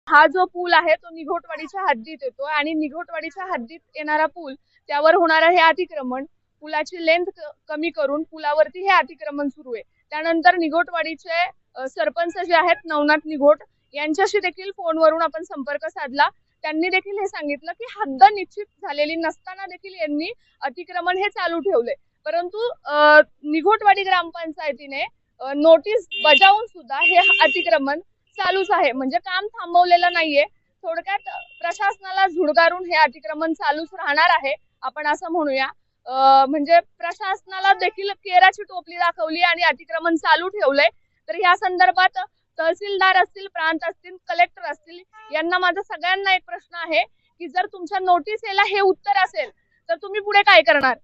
हा जो पूल आहे तो निघोटवाडीच्या हद्दीत येतो आणि निघोटवाडीच्या हद्दीत येणारा पूल त्यावर होणारा हे अतिक्रमण पुलाची लेंथ कमी करून पुलावरती हे अतिक्रमण सुरू आहे। त्यानंतर निघोटवाडीचे सरपंच जे आहेत नवनाथ निघोट यांच्याशी देखील फोनवरून आपण संपर्क साधला। त्यांनी देखील हे सांगितलं की हद्द निश्चित झालेली नसताना देखील यांनी अतिक्रमण हे चालू ठेवले, परंतु निघोटवाडी ग्रामपंचायतीने नोटीस बजावून सुद्धा हे अतिक्रमण चालूच आहे, म्हणजे काम थांबवलेलं नाहीये। थोडक्यात प्रशासनाला झुडकारून हे अतिक्रमण चालूच राहणार आहे आपण असं म्हणूया। म्हणजे प्रशासनाला देखील केराची टोपली दाखवली आणि अतिक्रमण चालू ठेवलंय। तर या संदर्भात तहसीलदार असतील, प्रांत असतील, कलेक्टर असतील, यांना माझा सगळ्यांना एक प्रश्न आहे की जर तुमच्या नोटिसेला हे उत्तर असेल तर तुम्ही पुढे काय करणार?